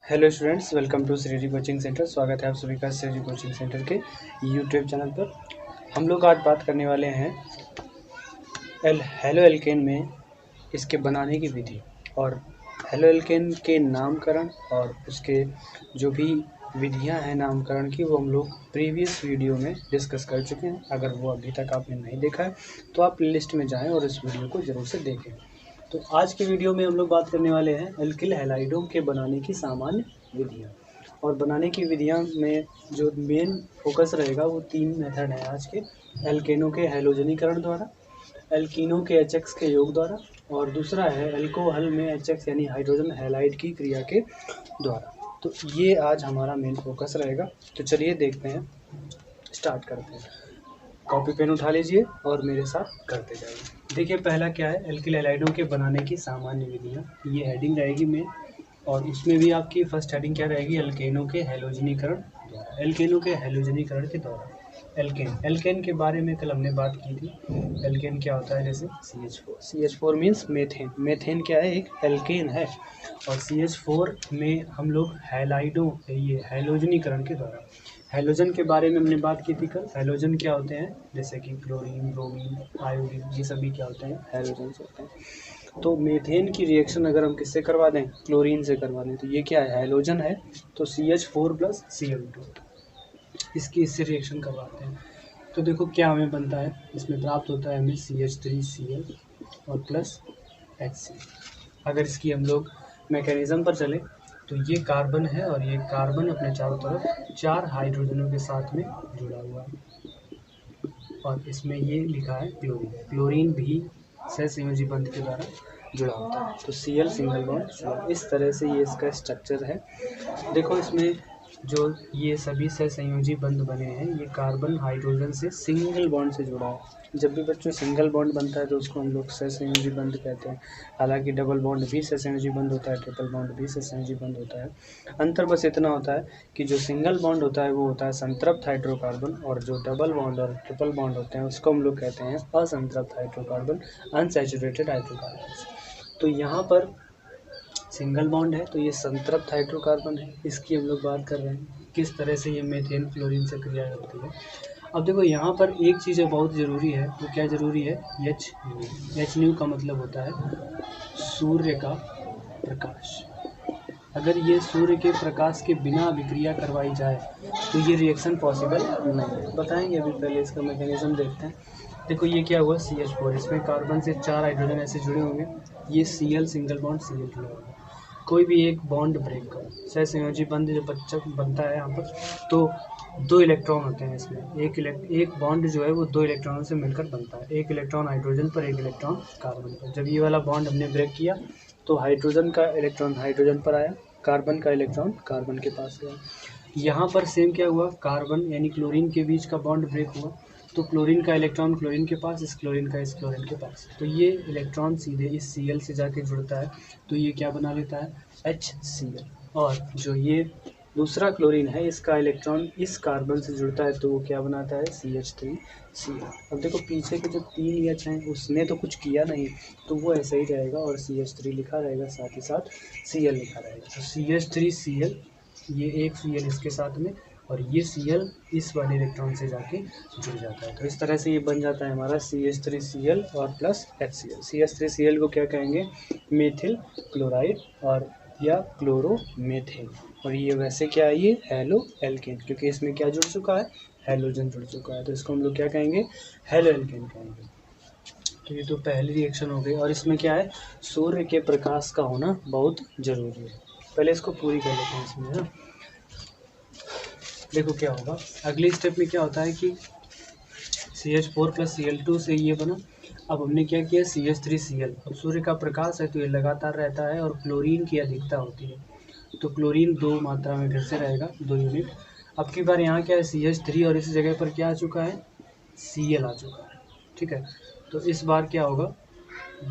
Hello students, welcome to Shriji coaching centre. स्वागत है आप सभी का श्रीजी कोचिंग सेंटर के यूट्यूब चैनल पर। हम लोग आज बात करने वाले हैं हेलो एल्केन में इसके बनाने की विधि और हेलो एल्केन के नामकरण और उसके जो भी विधियां हैं नामकरण की, वो हम लोग प्रीवियस वीडियो में डिस्कस कर चुके हैं। अगर वो अभी तक आपने नहीं देखा है तो आप प्लेलिस्ट में जाएँ और इस वीडियो को ज़रूर से देखें। तो आज के वीडियो में हम लोग बात करने वाले हैं एल्किल हैलाइडों के बनाने की सामान्य विधियाँ। और बनाने की विधियाँ में जो मेन फोकस रहेगा वो 3 मेथड हैं आज के। एल्केनों के हैलोजनीकरण द्वारा, एल्कीनों के HX के योग द्वारा, और दूसरा है एल्कोहल में HX यानी हाइड्रोजन हैलाइड की क्रिया के द्वारा। तो ये आज हमारा मेन फोकस रहेगा। तो चलिए देखते हैं, स्टार्ट करते हैं। कॉपी पेन उठा लीजिए और मेरे साथ करते जाइए। देखिए पहला क्या है, एल्किल हैलाइडों के बनाने की सामान्य विधियाँ। ये हेडिंग रहेगी मेन, और उसमें भी आपकी फर्स्ट हेडिंग क्या रहेगी, एल्केनों के हैलोजनीकरण द्वारा। एल्केनों के हैलोजनीकरण के द्वारा एल्केन के बारे में कल हमने बात की थी। एल्केन क्या होता है, जैसे CH4 मीन्स मेथेन। मेथेन क्या है, एक एल्केन है। और CH4 में हम लोग हैलाइडों ये हैलोजनीकरण के द्वारा, हैलोजन के बारे में हमने बात की थी कल। हैलोजन क्या होते हैं, जैसे कि क्लोरीन, ब्रोमीन, आयोडीन, ये सभी क्या होते हैं, हैलोजन होते हैं। तो मेथेन की रिएक्शन अगर हम किससे करवा दें, क्लोरीन से करवा दें, तो ये क्या है, हैलोजन है। तो CH4 + Cl2 इसकी इससे रिएक्शन करवाते हैं। तो देखो क्या हमें बनता है, इसमें प्राप्त होता है हमें CH3Cl और प्लस HCl। अगर इसकी हम लोग मैकेनिज्म पर चले तो ये कार्बन है और ये कार्बन अपने चारों तरफ 4 हाइड्रोजनों के साथ में जुड़ा हुआ है। और इसमें ये लिखा है क्लोरीन। क्लोरीन भी सहसंयोजी बंध के द्वारा जुड़ा होता है। तो Cl सिंगल बॉन्ड, इस तरह से ये इसका स्ट्रक्चर है। देखो इसमें जो ये सभी सहसंयोजी बंध बने हैं, ये कार्बन हाइड्रोजन से सिंगल बॉन्ड से जुड़ा है। जब भी बच्चों सिंगल बॉन्ड बनता है तो उसको हम लोग सहसंयोजी बंध कहते हैं। हालांकि डबल बॉन्ड भी सहसंयोजी बंध होता है, ट्रिपल बॉन्ड भी सहसंयोजी बंध होता है। अंतर बस इतना होता है कि जो सिंगल बॉन्ड होता है वो होता है संतृप्त हाइड्रोकार्बन, और जो डबल बॉन्ड और ट्रिपल बॉन्ड होते हैं उसको हम लोग कहते हैं असंतृप्त हाइड्रोकार्बन, अनसैचुरेटेड हाइड्रोकार्बन। तो यहाँ पर सिंगल बॉन्ड है तो ये संतृप्त हाइड्रोकार्बन है, इसकी हम लोग बात कर रहे हैं किस तरह से ये मेथेन क्लोरीन से क्रिया करती है। अब देखो यहाँ पर एक चीज़ बहुत ज़रूरी है, वो क्या ज़रूरी है, एच न्यू का मतलब होता है सूर्य का प्रकाश। अगर ये सूर्य के प्रकाश के बिना अभिक्रिया करवाई जाए तो ये रिएक्शन पॉसिबल नहीं है। बताएंगे, अभी पहले इसका मैकेनिज्म देखते हैं। देखो ये क्या हुआ, CH4, इसमें कार्बन से 4 हाइड्रोजन ऐसे जुड़े होंगे। ये Cl सिंगल बॉन्ड Cl जुड़ा होगा। कोई भी एक बॉन्ड ब्रेक करो, सहसंयोजी बंध जो बच्चा बनता है यहाँ पर, तो 2 इलेक्ट्रॉन होते हैं इसमें। एक बॉन्ड जो है वो 2 इलेक्ट्रॉनों से मिलकर बनता है। एक इलेक्ट्रॉन हाइड्रोजन पर, एक इलेक्ट्रॉन कार्बन पर। जब ये वाला बॉन्ड हमने ब्रेक किया तो हाइड्रोजन का इलेक्ट्रॉन हाइड्रोजन पर आया, कार्बन का इलेक्ट्रॉन कार्बन के पास गया। यहाँ पर सेम क्या हुआ, कार्बन यानी क्लोरीन के बीच का बॉन्ड ब्रेक हुआ, तो क्लोरीन का इलेक्ट्रॉन क्लोरीन के पास, इस क्लोरीन का इस क्लोरीन के पास। तो ये इलेक्ट्रॉन सीधे इस Cl से जाके जुड़ता है, तो ये क्या बना लेता है, HCl। और जो ये दूसरा क्लोरीन है, इसका इलेक्ट्रॉन इस कार्बन से जुड़ता है तो वो क्या बनाता है, CH3Cl। अब देखो पीछे के जो 3 H हैं उसने तो कुछ किया नहीं, तो वो ऐसा ही रहेगा और CH3 लिखा रहेगा, साथ ही साथ Cl लिखा रहेगा। तो CH3Cl, ये एक Cl इसके साथ में, और ये Cl इस वाले इलेक्ट्रॉन से जाके जुड़ जाता है। तो इस तरह से ये बन जाता है हमारा CH3Cl और प्लस HCl। CH3Cl को क्या कहेंगे, मेथिल क्लोराइड और या क्लोरोमेथेन। और ये वैसे क्या है, ये हेलो एल्केन, क्योंकि इसमें क्या जुड़ चुका है, हैलोजन जुड़ चुका है, तो इसको हम लोग क्या कहेंगे, हेलो एल्केन कहेंगे। तो ये तो पहली रिएक्शन हो गई। और इसमें क्या है, सूर्य के प्रकाश का होना बहुत ज़रूरी है। पहले इसको पूरी कर लेते हैं इसमें, है ना। देखो क्या होगा, अगली स्टेप में क्या होता है कि CH4 + Cl2 से ये बना। अब हमने क्या किया, CH3Cl। अब सूर्य का प्रकाश है तो ये लगातार रहता है और क्लोरीन की अधिकता होती है, तो क्लोरीन 2 मात्रा में फिर से रहेगा, 2 यूनिट। अब की बार यहाँ क्या है, CH3, और इस जगह पर क्या आ चुका है, Cl आ चुका है, ठीक है। तो इस बार क्या होगा,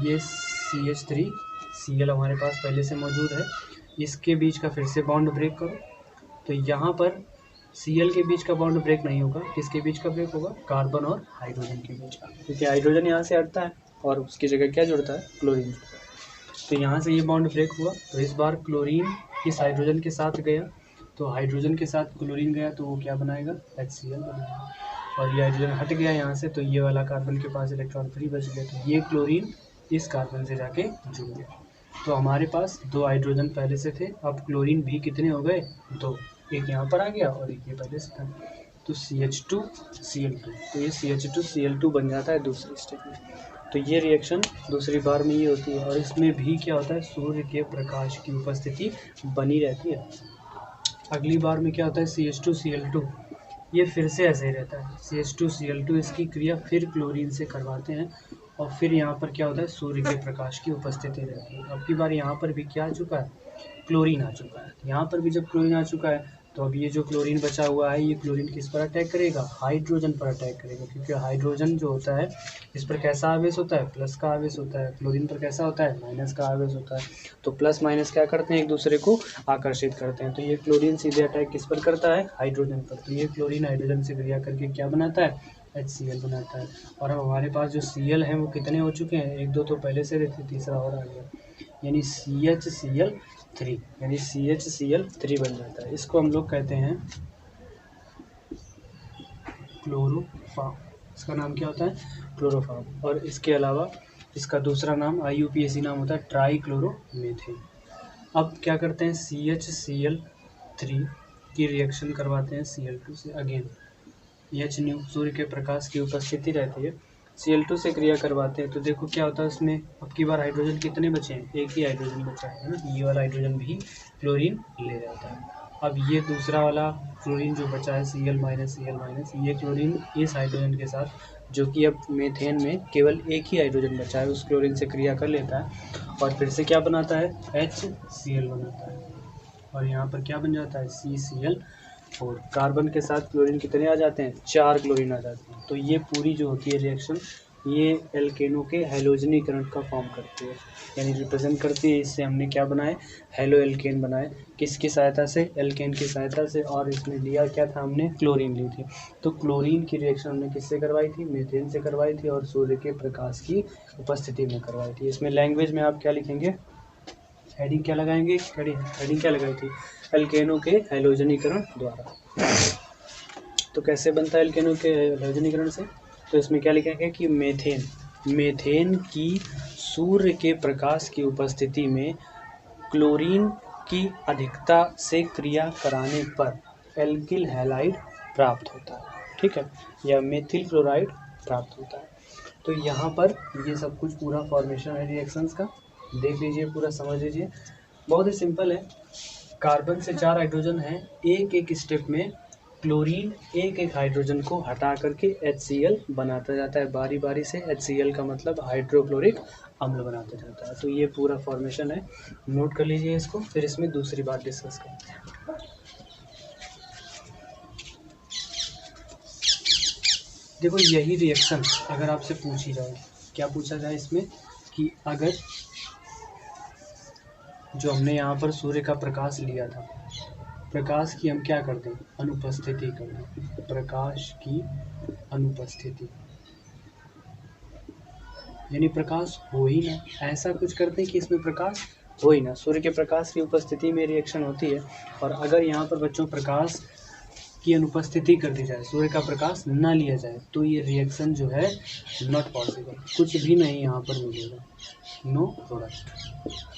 ये CH3Cl हमारे पास पहले से मौजूद है, इसके बीच का फिर से बॉन्ड ब्रेक करो, तो यहाँ पर Cl के बीच का बॉन्ड ब्रेक नहीं होगा, किसके बीच का ब्रेक होगा, कार्बन और हाइड्रोजन के बीच का, क्योंकि हाइड्रोजन यहाँ से हटता है और उसकी जगह क्या जुड़ता है, क्लोरीन जुड़ता है। तो यहाँ से ये बॉन्ड ब्रेक हुआ, तो इस बार क्लोरीन इस हाइड्रोजन के साथ गया तो हाइड्रोजन के साथ क्लोरीन गया तो वो क्या बनाएगा, HCl बनाएगा। और ये हाइड्रोजन हट गया यहाँ से तो ये वाला कार्बन के पास इलेक्ट्रॉन फ्री बच गया, तो ये क्लोरीन इस कार्बन से जाके जुड़ गया। तो हमारे पास 2 हाइड्रोजन पहले से थे, अब क्लोरीन भी कितने हो गए, 2, एक यहाँ पर आ गया और एक ये पहले से था, तो CH2Cl2, तो ये CH2Cl2 बन जाता है दूसरे स्टेप में। तो ये रिएक्शन दूसरी बार में ये होती है और इसमें भी क्या होता है, सूर्य के प्रकाश की उपस्थिति बनी रहती है। अगली बार में क्या होता है, CH2Cl2, ये फिर से ऐसे ही रहता है, CH2Cl2 इसकी क्रिया फिर क्लोरीन से करवाते हैं और फिर यहाँ पर क्या होता है, सूर्य के प्रकाश की उपस्थिति रहती है। अब की बार यहाँ पर भी क्या आ चुका है, क्लोरीन आ चुका है। यहाँ पर भी जब क्लोरीन आ चुका है तो अब ये जो क्लोरीन बचा हुआ है, ये क्लोरीन किस पर अटैक करेगा, हाइड्रोजन पर अटैक करेगा, क्योंकि हाइड्रोजन जो होता है इस पर कैसा आवेश होता है, प्लस का आवेश होता है, क्लोरीन पर कैसा होता है, माइनस का आवेश होता है। तो प्लस माइनस क्या करते हैं, एक दूसरे को आकर्षित करते हैं। तो ये क्लोरीन सीधे अटैक किस पर करता है, हाइड्रोजन पर। तो ये क्लोरीन हाइड्रोजन से क्रिया करके क्या बनाता है, HCl बनाता है। और अब हमारे पास जो Cl है वो कितने हो चुके हैं, 1 2 तो पहले से रहते, तीसरा और आ गया, यानी CHCl3, यानी CHCl3 बन जाता है। इसको हम लोग कहते हैं क्लोरोफॉर्म। इसका नाम क्या होता है, क्लोरोफॉर्म। और इसके अलावा इसका दूसरा नाम IUPAC नाम होता है ट्राईक्लोरोमीथेन। अब क्या करते हैं, CHCl3 की रिएक्शन करवाते हैं Cl2 से, अगेन H सूर्य के प्रकाश की उपस्थिति रहती है, Cl2 से क्रिया करवाते हैं। तो देखो क्या होता है इसमें, अब की बार हाइड्रोजन कितने बचे हैं, एक ही हाइड्रोजन बचा है ना, ये वाला हाइड्रोजन भी क्लोरीन ले जाता है। अब ये दूसरा वाला क्लोरीन जो बचा है Cl-, ये क्लोरीन इस हाइड्रोजन के साथ, जो कि अब मीथेन में केवल एक ही हाइड्रोजन बचा है, उस क्लोरीन से क्रिया कर लेता है और फिर से क्या बनाता है, HCl बनाता है। और यहाँ पर क्या बन जाता है, CCl। और कार्बन के साथ क्लोरीन कितने आ जाते हैं, 4 क्लोरीन आ जाते हैं। तो ये पूरी जो होती है रिएक्शन, ये एल्केनों के हैलोजनीकरण का फॉर्म करती है, यानी रिप्रेजेंट करती है। इससे हमने क्या बनाए, हेलो एल्केन बनाए, किसकी सहायता से, एल्केन की सहायता से। और इसमें लिया क्या था हमने, क्लोरीन ली थी। तो क्लोरीन की रिएक्शन हमने किससे करवाई थी, मीथेन से करवाई थी और सूर्य के प्रकाश की उपस्थिति में करवाई थी। इसमें लैंग्वेज में आप क्या लिखेंगे, हेडिंग क्या लगाएंगे, हेडिंग क्या लगाई थी, एल्केनों के हैलोजनीकरण द्वारा। तो कैसे बनता है एल्केनों के हैलोजनीकरण से, तो इसमें क्या लिखेंगे कि मीथेन की सूर्य के प्रकाश की उपस्थिति में क्लोरीन की अधिकता से क्रिया कराने पर एल्किल हैलाइड प्राप्त होता है, ठीक है, या मेथिल क्लोराइड प्राप्त होता है। तो यहाँ पर ये सब कुछ पूरा फॉर्मेशन है रिएक्शंस का, देख लीजिए, पूरा समझ लीजिए, बहुत ही सिंपल है। कार्बन से 4 हाइड्रोजन हैं, एक एक स्टेप में क्लोरीन एक एक हाइड्रोजन को हटा करके HCl बनाता जाता है, बारी बारी से। HCl का मतलब हाइड्रोक्लोरिक अम्ल बनाता जाता है। तो ये पूरा फॉर्मेशन है, नोट कर लीजिए इसको, फिर इसमें दूसरी बात डिस्कस करते हैं। देखो यही रिएक्शन अगर आपसे पूछी जाए, क्या पूछा जाए इसमें, कि अगर जो हमने यहाँ पर सूर्य का प्रकाश लिया था, प्रकाश की हम क्या कर दें, अनुपस्थिति कर दें, प्रकाश की अनुपस्थिति, यानी प्रकाश हो ही ना, ऐसा कुछ करते हैं कि इसमें प्रकाश हो ही ना, सूर्य के प्रकाश की उपस्थिति में रिएक्शन होती है। और अगर यहाँ पर बच्चों प्रकाश की अनुपस्थिति कर दी जाए, सूर्य का प्रकाश ना लिया जाए, तो ये रिएक्शन जो है नॉट पॉसिबल, कुछ भी नहीं यहाँ पर मिलेगा, नो प्रोडक्ट।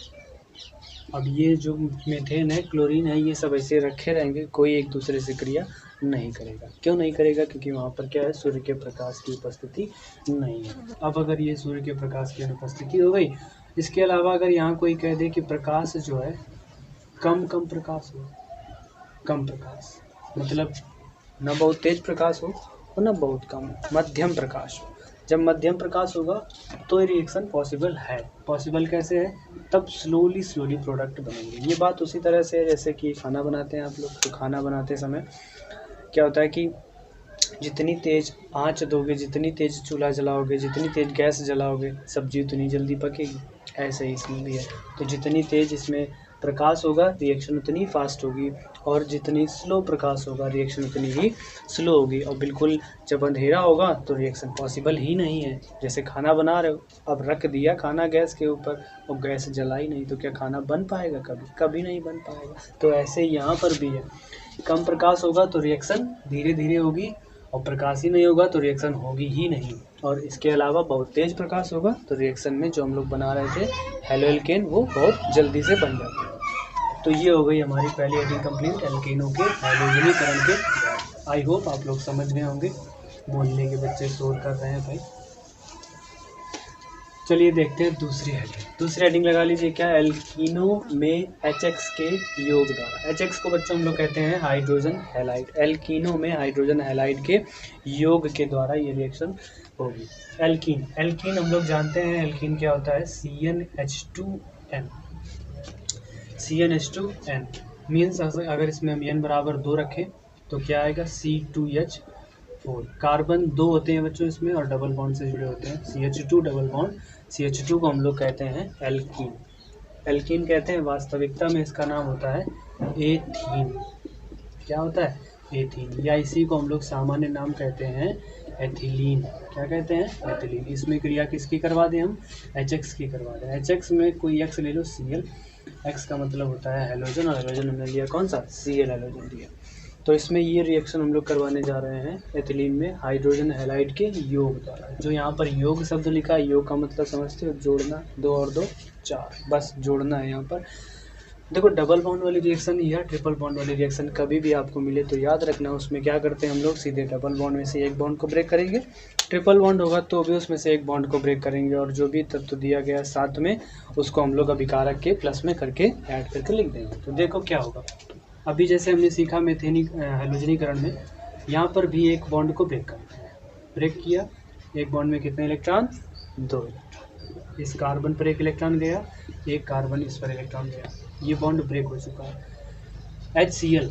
अब ये जो मीथेन है, क्लोरीन है, ये सब ऐसे रखे रहेंगे, कोई एक दूसरे से क्रिया नहीं करेगा। क्यों नहीं करेगा, क्योंकि वहाँ पर क्या है, सूर्य के प्रकाश की उपस्थिति नहीं है। अब अगर ये सूर्य के प्रकाश की अनुपस्थिति हो गई, इसके अलावा अगर यहाँ कोई कह दे कि प्रकाश जो है कम प्रकाश हो, कम प्रकाश मतलब न बहुत तेज प्रकाश हो और न बहुत कम, मध्यम प्रकाश हो। जब मध्यम प्रकाश होगा तो ये रिएक्शन पॉसिबल है। पॉसिबल कैसे है, तब स्लोली प्रोडक्ट बनेंगे। ये बात उसी तरह से है जैसे कि खाना बनाते हैं आप लोग, तो खाना बनाते समय क्या होता है कि जितनी तेज़ आंच दोगे, जितनी तेज़ चूल्हा जलाओगे, जितनी तेज़ गैस जलाओगे, सब्जी उतनी जल्दी पकेगी। ऐसे ही इसमें भी है, तो जितनी तेज़ इसमें प्रकाश होगा रिएक्शन उतनी फास्ट होगी, और जितनी स्लो प्रकाश होगा रिएक्शन उतनी ही स्लो होगी। और बिल्कुल जब अंधेरा होगा तो रिएक्शन पॉसिबल ही नहीं है। जैसे खाना बना रहे हो, अब रख दिया खाना गैस के ऊपर और गैस जलाई नहीं, तो क्या खाना बन पाएगा? कभी नहीं बन पाएगा। तो ऐसे यहाँ पर भी है, कम प्रकाश होगा तो रिएक्शन धीरे धीरे होगी, और प्रकाश ही नहीं होगा तो रिएक्शन होगी ही नहीं। और इसके अलावा बहुत तेज़ प्रकाश होगा तो रिएक्शन में जो हम लोग बना रहे थे हेलोएल्केन वो बहुत जल्दी से बन जाता है। तो ये हो गई हमारी पहली हेडिंग कंप्लीट एल्केनों के हाइड्रोजनीकरण के। आई होप आप लोग समझ गए होंगे। मोहल्ले के बच्चे शोर कर रहे हैं भाई। चलिए देखते हैं दूसरी हेडिंग। दूसरी हेडिंग लगा लीजिए क्या, एल्कीनो में HX के योग द्वारा। HX को बच्चों हम लोग कहते हैं हाइड्रोजन हैलाइड। एल्कीनो में हाइड्रोजन हैलाइड के योग के द्वारा ये रिएक्शन होगी। एल्कीन, एल्कीन हम लोग जानते हैं एल्कीन क्या होता है, CnH2n। CnH2n मीन्स अगर इसमें हम n बराबर 2 रखें तो क्या आएगा, C2H4। कार्बन 2 होते हैं बच्चों इसमें और डबल बॉन्ड से जुड़े होते हैं, CH2 डबल बॉन्ड। CH2 को हम लोग कहते हैं एल्कीन। एल्कीन कहते हैं, वास्तविकता में इसका नाम होता है एथीन। क्या होता है, एथीन, या इसी को हम लोग सामान्य नाम कहते हैं एथिलीन। क्या कहते हैं, एथिलीन। इसमें क्रिया किसकी करवा दें हम, HX की करवा दें। HX में कोई X ले लो, Cl। X का मतलब होता है हेलोजन, और हेलोजन हमने लिया कौन सा, Cl हेलोजन लिया। तो इसमें ये रिएक्शन हम लोग करवाने जा रहे हैं एथिलीन में हाइड्रोजन हैलाइड के योग द्वारा। जो यहाँ पर योग शब्द लिखा है, योग का मतलब समझते हो, जोड़ना, 2 और 2 4, बस जोड़ना है यहाँ पर। देखो डबल बॉन्ड वाली रिएक्शन या ट्रिपल बॉन्ड वाली रिएक्शन कभी भी आपको मिले तो याद रखना, उसमें क्या करते हैं हम लोग, सीधे डबल बॉन्ड में से एक बॉन्ड को ब्रेक करेंगे। ट्रिपल बॉन्ड होगा तो भी उसमें से एक बॉन्ड को ब्रेक करेंगे, और जो भी तत्व दिया गया साथ में उसको हम लोग अभिकारक के प्लस में करके ऐड करके लिख देंगे। तो देखो क्या होगा, अभी जैसे हमने सीखा मेथेनिक हैलोजनीकरण में, यहाँ पर भी एक बॉन्ड को ब्रेक करते हैं। ब्रेक किया, एक बॉन्ड में कितने इलेक्ट्रॉन, 2 इलेक्ट्रॉन। इस कार्बन पर एक इलेक्ट्रॉन गया, एक कार्बन इस पर इलेक्ट्रॉन गया, ये बॉन्ड ब्रेक हो चुका है। HCl,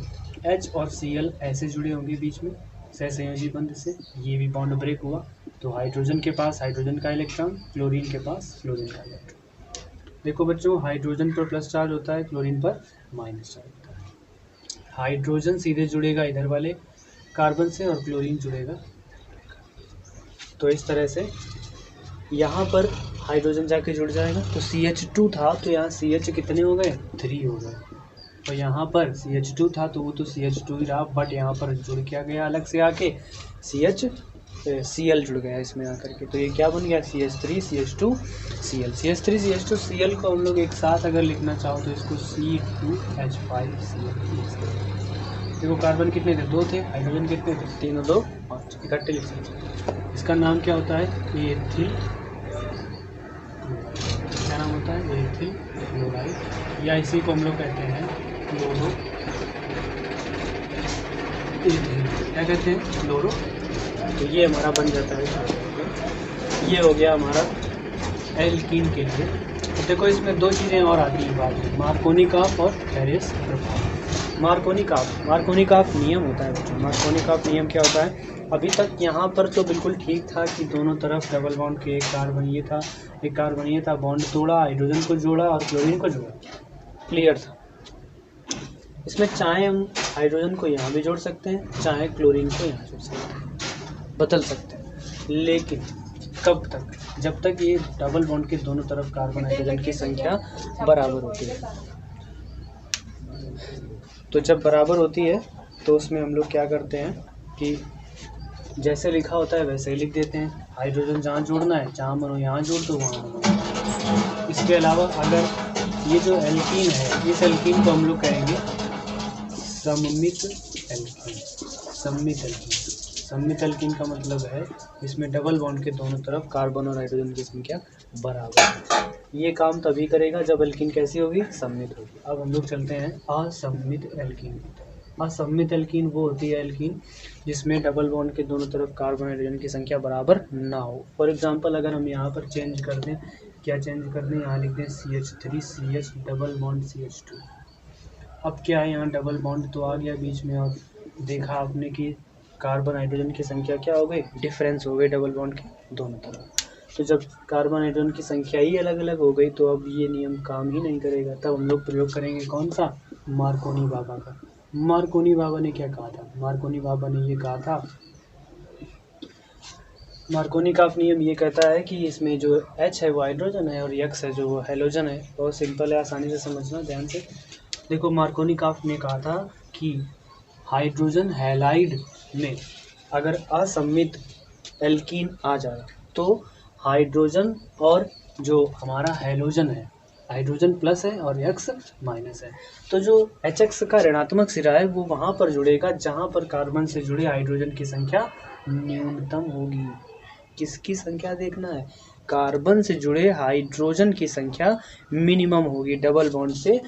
H और Cl ऐसे जुड़े होंगे बीच में सहसंयोजी बंध से, ये भी बॉन्ड ब्रेक हुआ। तो हाइड्रोजन के पास हाइड्रोजन का इलेक्ट्रॉन, क्लोरीन के पास क्लोरीन का इलेक्ट्रॉन। देखो बच्चों, हाइड्रोजन पर प्लस चार्ज होता है, क्लोरीन पर माइनस चार्ज होता है। हाइड्रोजन सीधे जुड़ेगा इधर वाले कार्बन से और क्लोरीन जुड़ेगा। तो इस तरह से यहाँ पर हाइड्रोजन जाके जुड़ जाएगा, तो CH2 था तो यहाँ CH कितने हो गए, 3 हो गए। और यहाँ पर CH2 था तो वो तो CH2 ही रहा, बट यहाँ पर जुड़ क्या गया अलग से आके, Cl जुड़ गया इसमें आकर के। तो ये क्या बन गया, CH3 CH2 Cl। CH3 CH2 Cl को हम लोग एक साथ अगर लिखना चाहो तो इसको C2H5Cl। देखो कार्बन कितने थे, 2 थे, हाइड्रोजन कितने थे, 3 और 2 5, इकट्ठे लिख सकते। इसका नाम क्या होता है, एथिल। क्या नाम होता है, एथिल क्लोराइड, या इसी को हम लोग कहते हैं क्लोरो एथिल। क्या कहते हैं, क्लोरो। तो ये हमारा बन जाता है। ये हो गया हमारा एल्कीन के लिए। तो देखो इसमें 2 चीज़ें और आती हैं बाद में, मार्कोनी-काफ और हैरिस प्रभाव। मार्कोनी-काफ नियम होता है बच्चों। मार्कोनी-काफ नियम क्या होता है, अभी तक यहाँ पर तो बिल्कुल ठीक था कि दोनों तरफ डबल बॉन्ड के एक कार्बन ये था, बॉन्ड तोड़ा, हाइड्रोजन को जोड़ा और क्लोरीन को जोड़ा, क्लियर था। इसमें चाहे हम हाइड्रोजन को यहाँ भी जोड़ सकते हैं, चाहे क्लोरीन को यहाँ जोड़ सकते हैं, बदल सकते हैं। लेकिन कब तक, जब तक ये डबल बॉन्ड के दोनों तरफ कार्बन हाइड्रोजन की संख्या बराबर होती है। तो जब बराबर होती है तो उसमें हम लोग क्या करते हैं कि जैसे लिखा होता है वैसे ही लिख देते हैं। हाइड्रोजन जहाँ जोड़ना है, जहाँ मनो यहाँ जोड़ दो, वहाँ मनो। इसके अलावा अगर ये जो एल्कीन है, इस एल्कीन को हम लोग कहेंगे सममित एल्कीन। सममित एल्कीन का मतलब है इसमें डबल बॉन्ड के दोनों तरफ कार्बन और हाइड्रोजन की संख्या बराबर है। ये काम तभी करेगा जब एल्कीन कैसी होगी, सममित होगी। अब हम लोग चलते हैं असममित एल्कीन। असममित एल्कीन वो होती है एल्कीन जिसमें डबल बॉन्ड के दोनों तरफ कार्बन हाइड्रोजन की संख्या बराबर ना हो। फॉर एग्जांपल अगर हम यहाँ पर चेंज कर दें, क्या चेंज कर दें, यहाँ लिख दें CH3 CH double bond CH2। अब क्या है, यहाँ डबल बॉन्ड तो आ गया बीच में, और देखा आपने कि कार्बन हाइड्रोजन की संख्या क्या हो गई, डिफरेंस हो गई डबल बॉन्ड के दोनों तरफ। तो जब कार्बन हाइड्रोजन की संख्या ही अलग अलग हो गई तो अब ये नियम काम ही नहीं करेगा। तब हम लोग प्रयोग करेंगे कौन सा, मार्कोनी बाबा का। मार्कोनी बाबा ने क्या कहा था, मार्कोनी बाबा ने ये कहा था, मार्कोनिकॉफ नियम ये कहता है कि इसमें जो H है वो हाइड्रोजन है और X है जो वो हैलोजन है। बहुत सिंपल है, आसानी से समझना ध्यान से। देखो मार्कोनिकॉफ ने कहा था कि हाइड्रोजन हैलाइड में अगर असम्मित एल्कीन आ जाए तो हाइड्रोजन और जो हमारा हैलोजन है, हाइड्रोजन प्लस है और X माइनस है, तो जो HX का ऋणात्मक सिरा है वो वहाँ पर जुड़ेगा जहाँ पर कार्बन से जुड़े हाइड्रोजन की संख्या न्यूनतम होगी। किसकी संख्या देखना है, कार्बन से जुड़े हाइड्रोजन की संख्या मिनिमम होगी डबल बॉन्ड से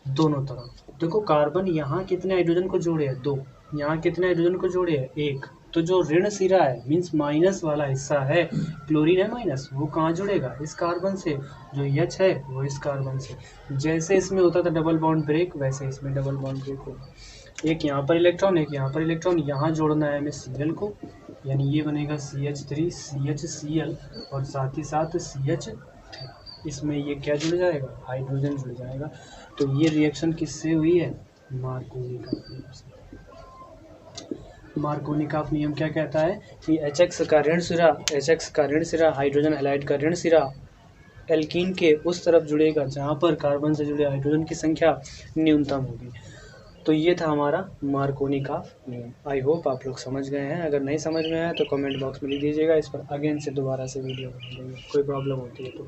दोनों तरफ। देखो कार्बन यहाँ कितने हाइड्रोजन को जोड़े है, 2, यहाँ कितने हाइड्रोजन को जोड़े है, 1, तो जो ऋण सिरा है मीन्स माइनस वाला हिस्सा है, क्लोरीन है माइनस, वो कहाँ जुड़ेगा, इस कार्बन से, जो H है वो इस कार्बन से। जैसे इसमें होता था डबल बॉन्ड ब्रेक वैसे इसमें डबल बॉन्ड ब्रेक होगा, एक यहाँ पर इलेक्ट्रॉन, एक यहाँ पर इलेक्ट्रॉन, यहाँ जोड़ना है हमें Cl को, यानी ये बनेगा CH3 CHCl और साथ ही साथ CH3, इसमें ये क्या जुड़ जाएगा, हाइड्रोजन जुड़ जाएगा। तो ये रिएक्शन किससे हुई है, मार्कोनिकॉफ नियम से। मार्कोनिकॉफ नियम क्या कहता है कि HX का ऋण सिरा हाइड्रोजन हैलाइड का ऋण सिरा एल्कीन के उस तरफ जुड़ेगा जहाँ पर कार्बन से जुड़े हाइड्रोजन की संख्या न्यूनतम होगी। तो ये था हमारा मार्कोनिकॉफ नियम। आई होप आप लोग समझ गए हैं, अगर नहीं समझ में आया तो कमेंट बॉक्स में लिख दीजिएगा, इस पर अगेन से दोबारा से वीडियो बना देंगे, कोई प्रॉब्लम होती है तो।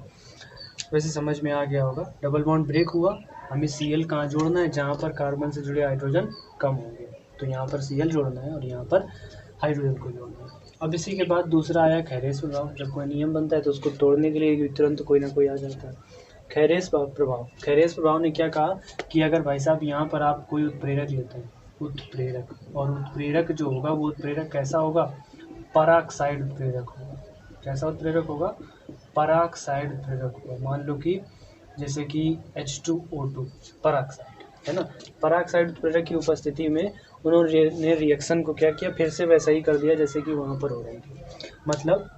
वैसे समझ में आ गया होगा, डबल बॉन्ड ब्रेक हुआ, हमें Cl कहाँ जोड़ना है, जहाँ पर कार्बन से जुड़े हाइड्रोजन कम होंगे, तो यहाँ पर Cl जोड़ना है और यहाँ पर हाइड्रोजन को जोड़ना है। अब इसी के बाद दूसरा आया खैरेस प्रभाव। जब कोई नियम बनता है तो उसको तोड़ने के लिए तुरंत कोई ना कोई आ जाता है। खैरेस प्रभाव ने क्या कहा कि अगर भाई साहब यहाँ पर आप कोई उत्प्रेरक लेते हैं, उत्प्रेरक, और उत्प्रेरक जो होगा वो उत्प्रेरक कैसा होगा, पराक्साइड उत्प्रेरक होगा। कैसा उत्प्रेरक होगा, पराक्साइड उत्प्रेरक होगा। मान लो कि जैसे कि H2O2 पराक्साइड है ना, पराक्साइड उत्प्रेरक की उपस्थिति में उन्होंने रिएक्शन को क्या किया, फिर से वैसा ही कर दिया जैसे कि वहाँ पर हो रही थी। मतलब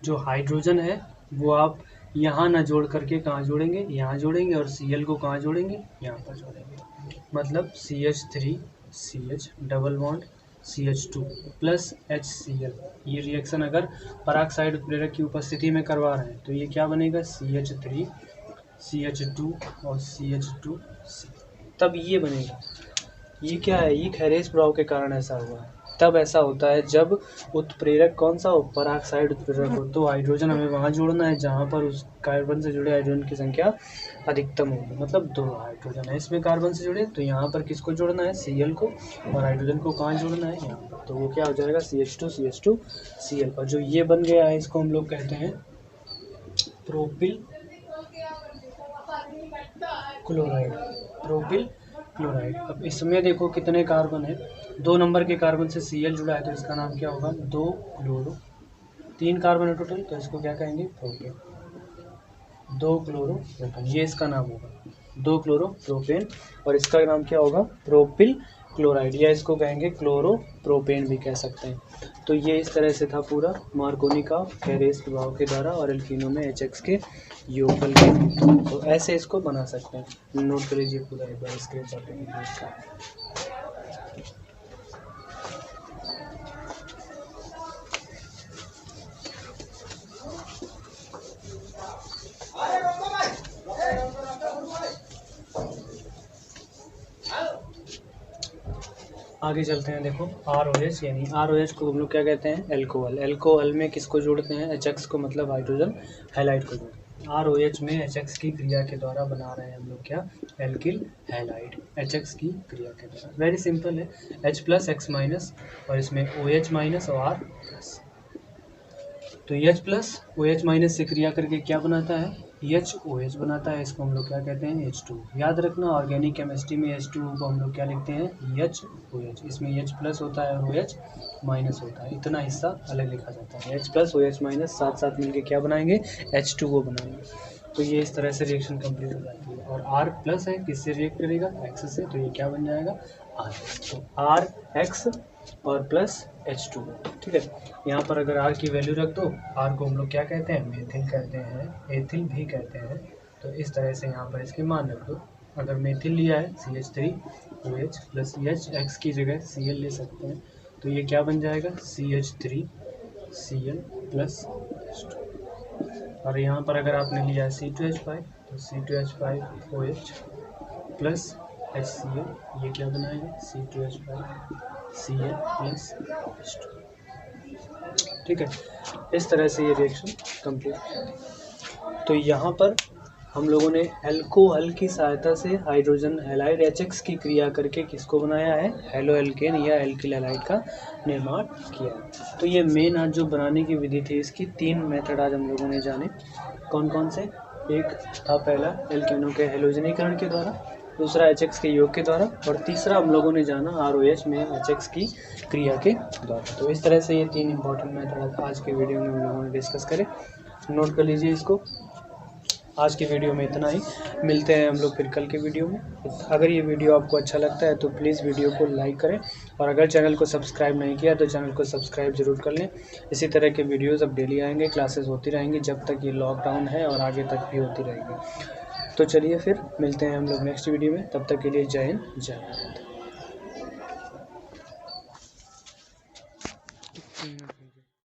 जो हाइड्रोजन है वो आप यहाँ ना जोड़ करके कहाँ जोड़ेंगे, यहाँ जोड़ेंगे, और Cl को कहाँ जोड़ेंगे, यहाँ पर जोड़ेंगे। मतलब CH3 CH double bond CH2 plus HCl। ये रिएक्शन अगर पराक्साइड उत्प्रेरक की उपस्थिति में करवा रहे हैं तो ये क्या बनेगा, CH3 CH2 और CH2C, तब ये बनेगा। ये क्या है, ये खैरेस प्रभाव के कारण ऐसा हुआ है। तब ऐसा होता है जब उत्प्रेरक कौन सा हो, पराक्साइड उत्प्रेरक हो, तो हाइड्रोजन हमें वहाँ जोड़ना है जहाँ पर उस कार्बन से जुड़े हाइड्रोजन की संख्या अधिकतम होगी। मतलब 2 हाइड्रोजन है इसमें कार्बन से जुड़े, तो यहाँ पर किसको जोड़ना है, Cl को, और हाइड्रोजन को कहाँ जोड़ना है, यहाँ पर, तो वो क्या हो जाएगा CH2 CH2 Cl। और जो ये बन गया है इसको हम लोग कहते हैं प्रोपिल क्लोराइड, प्रोपिल क्लोराइड। अब इसमें देखो कितने कार्बन है, 2 नंबर के कार्बन से Cl जुड़ा है तो इसका नाम क्या होगा, 2 क्लोरो, 3 कार्बन है टोटल, तो इसको क्या कहेंगे, प्रोपेन, 2 क्लोरो प्रोपेन, ये इसका नाम होगा 2 क्लोरो प्रोपेन, और इसका नाम क्या होगा, प्रोपिल क्लोराइड, या इसको कहेंगे क्लोरो प्रोपेन भी कह सकते हैं। तो ये इस तरह से था पूरा मार्कोनिकॉफ खैरेस प्रभाव के द्वारा और एल्कीनों में HX के योगफल के, तो ऐसे इसको बना सकते हैं। नोट कर लीजिए पूरा एक बार स्क्रीनशॉट लेंगे इसका। आगे चलते हैं, देखो ROH, यानी ROH को हम लोग क्या कहते हैं, एल्कोहल। एल्कोहल में किसको जोड़ते हैं, HX को, मतलब हाइड्रोजन हैलाइड को जोड़ते हैं। ROH में HX की क्रिया के द्वारा बना रहे हैं हम लोग क्या, एल्किल हैलाइड, HX की क्रिया के द्वारा। वेरी सिंपल है, H प्लस X माइनस और इसमें OH माइनस और R प्लस, तो H प्लस OH माइनस से क्रिया करके क्या बनाता है, HOH बनाता है। इसको हम लोग क्या कहते हैं, H2। याद रखना ऑर्गेनिक केमिस्ट्री में H2O को हम लोग क्या लिखते हैं, HOH। इसमें H प्लस होता है और OH माइनस होता है, इतना हिस्सा अलग लिखा जाता है। H प्लस OH माइनस साथ साथ मिलके क्या बनाएंगे, H2O बनाएंगे। तो ये इस तरह से रिएक्शन कंप्लीट हो जाती है। और R प्लस है, किससे रिएक्ट करेगा, X से, तो ये क्या बन जाएगा, R। तो RX और प्लस H2। ठीक है, यहाँ पर अगर R की वैल्यू रख दो, R को हम लोग क्या कहते हैं, मेथिल कहते हैं, एथिल भी कहते हैं। तो इस तरह से यहाँ पर इसके मान रख दो। अगर मेथिल लिया है CH3OH प्लस CH, X की जगह Cl ले सकते हैं, तो ये क्या बन जाएगा CH3Cl प्लस H2। और यहाँ पर अगर आपने लिया है C2H5 तो C2H5OH प्लस HCl, ये क्या बनाएगा C2H5Cl प्लस H2। ठीक है, इस तरह से ये रिएक्शन कंप्लीट। तो यहाँ पर हम लोगों ने अल्कोहल की सहायता से हाइड्रोजन हैलाइड HX की क्रिया करके किसको बनाया है, हेलो एल्केन या एल्किल हैलाइड का निर्माण किया। तो ये मेन आज जो बनाने की विधि थी, इसकी 3 मेथड आज हम लोगों ने जाने। कौन कौन से, एक था पहला एल्केनों के हेलोजनीकरण के द्वारा, दूसरा HX के योग के द्वारा, और तीसरा हम लोगों ने जाना ROH में HX की क्रिया के द्वारा। तो इस तरह से ये 3 इंपॉर्टेंट मेथड आज के वीडियो में हम लोगों ने डिस्कस करे। नोट कर लीजिए इसको। आज की वीडियो में इतना ही, मिलते हैं हम लोग फिर कल के वीडियो में। अगर ये वीडियो आपको अच्छा लगता है तो प्लीज़ वीडियो को लाइक करें, और अगर चैनल को सब्सक्राइब नहीं किया तो चैनल को सब्सक्राइब ज़रूर कर लें। इसी तरह के वीडियोज़ अब डेली आएंगे, क्लासेस होती रहेंगी जब तक ये लॉकडाउन है, और आगे तक भी होती रहेगी। तो चलिए फिर मिलते हैं हम लोग नेक्स्ट वीडियो में, तब तक के लिए जय हिंद जय भारत।